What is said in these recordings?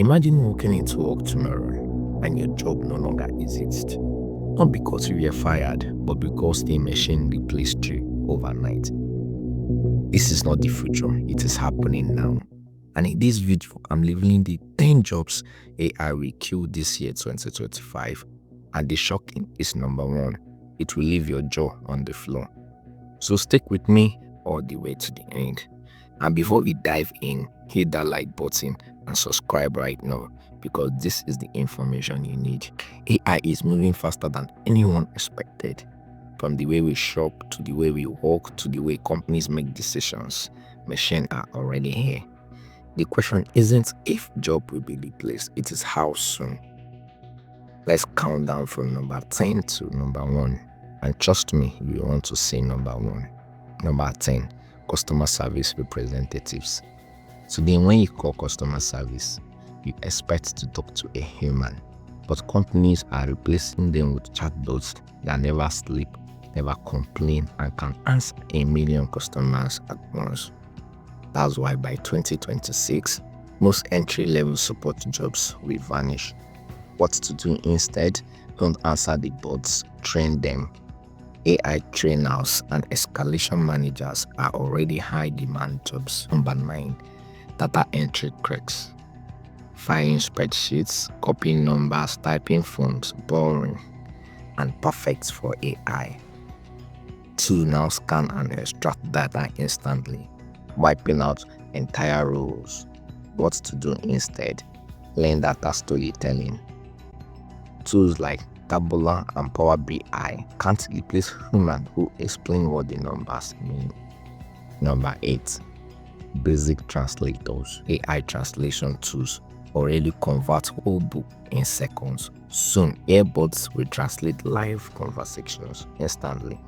Imagine walking into work tomorrow and your job no longer exists. Not because you were fired, but because the machine replaced you overnight. This is not the future, it is happening now. And in this video, I'm revealing the 10 jobs AI will kill this year 2025. And the shocking is number 1, it will leave your jaw on the floor. So stick with me all the way to the end. And before we dive in, hit that like button and subscribe right now, because this is the information you need. AI is moving faster than anyone expected. From the way we shop, to the way we work, to the way companies make decisions, machines are already here. The question isn't if job will be replaced, it is how soon. Let's count down from number 10 to number 1. And trust me, you want to say number 1. Number 10, customer service representatives. Today, when you call customer service, you expect to talk to a human. But companies are replacing them with chatbots that never sleep, never complain, and can answer a million customers at once. That's why by 2026, most entry-level support jobs will vanish. What to do instead? Don't answer the bots, train them. AI trainers and escalation managers are already high-demand jobs. Number 9, data entry clerks. Filing spreadsheets, copying numbers, typing forms, boring, and perfect for AI. 2, now scan and extract data instantly, wiping out entire rows. What to do instead? Learn data storytelling. Tools like Tabula and Power BI can't replace humans who explain what the numbers mean. Number 8, basic translators. AI translation tools already convert whole book in seconds. Soon, AirBots will translate live conversations instantly.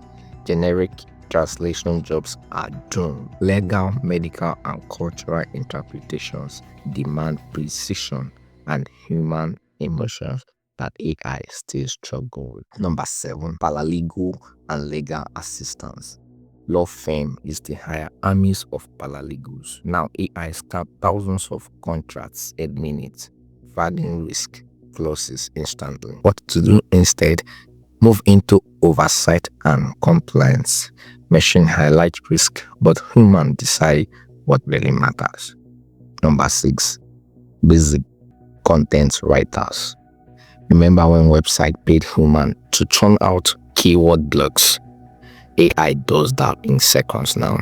Generic translation jobs are doomed. Legal, medical, and cultural interpretations demand precision and human emotions that AI still struggles with. Number 7, paralegal and legal assistance. Law firm is to hire armies of paralegals. Now AI scans thousands of contracts a minute, flagging risk clauses instantly. What to do instead? Move into oversight and compliance. Machine highlight risk, but human decide what really matters. Number 6, basic content writers. Remember when website paid human to churn out keyword blocks? AI does that in seconds now.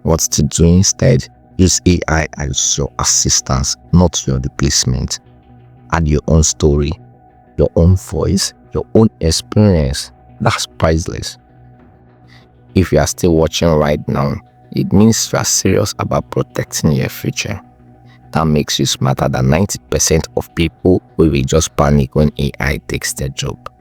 What to do instead? Use AI as your assistant, not your replacement. Add your own story, your own voice, your own experience. That's priceless. If you are still watching right now, it means you are serious about protecting your future. That makes you smarter than 90% of people who will just panic when AI takes their job.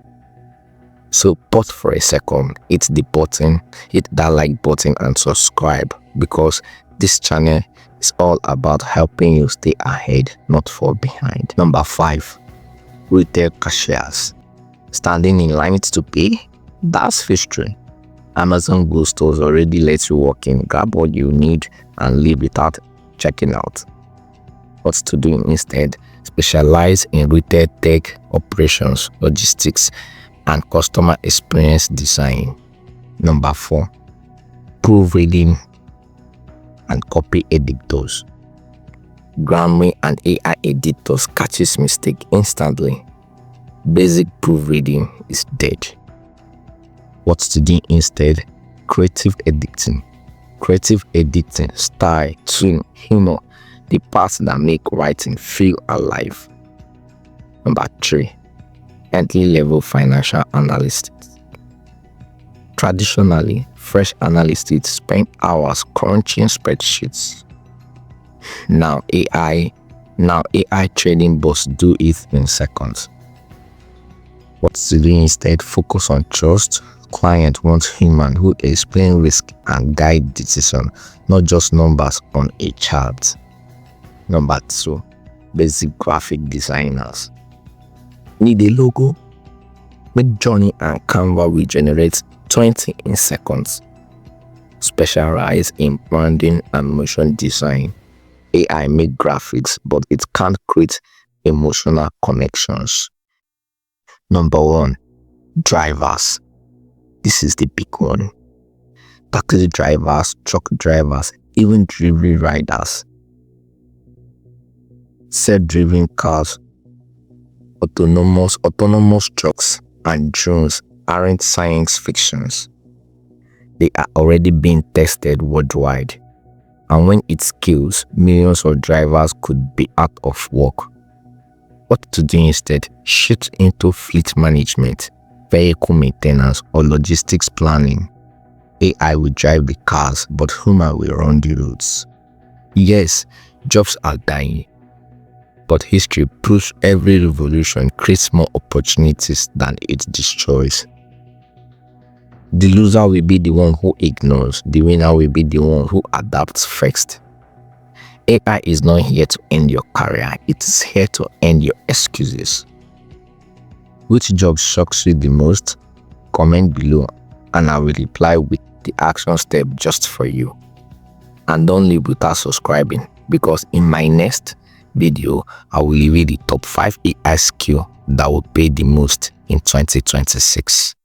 So pause for a second, hit the button, hit that like button and subscribe, because this channel is all about helping you stay ahead, not fall behind. Number 5, retail cashiers. Standing in line to pay? That's history. Amazon Go stores already let you walk in, grab what you need, and leave without checking out. What to do instead? Specialize in retail tech, operations, logistics, and customer experience design. Number 4, proofreading and copy editors. Grammar and AI editors catches mistake instantly. Basic proofreading is dead. What to do instead? Creative editing. Creative editing, style, tune, humor, the parts that make writing feel alive. Number 3, entry-level financial analysts. Traditionally, fresh analysts spend hours crunching spreadsheets. Now AI trading bots do it in seconds. What to do instead? Focus on trust. Client wants human who explain risk and guide decision, not just numbers on a chart. Number 2, basic graphic designers. Need a logo? Midjourney and Canva will generate 20 in seconds. Specialize in branding and motion design. AI make graphics, but it can't create emotional connections. Number one, drivers. This is the big one. Taxi drivers, truck drivers, even delivery riders. Self-driven cars, autonomous trucks, and drones aren't science fictions. They are already being tested worldwide. And when it scales, millions of drivers could be out of work. What to do instead? Shift into fleet management, vehicle maintenance, or logistics planning. AI will drive the cars, but human will run the roads. Yes, jobs are dying, but history proves every revolution creates more opportunities than it destroys. The loser will be the one who ignores. The winner will be the one who adapts first. AI is not here to end your career. It is here to end your excuses. Which job shocks you the most? Comment below and I will reply with the action step just for you. And don't leave without subscribing, because in my next video, I will reveal the top 5 AI skills that will pay the most in 2026.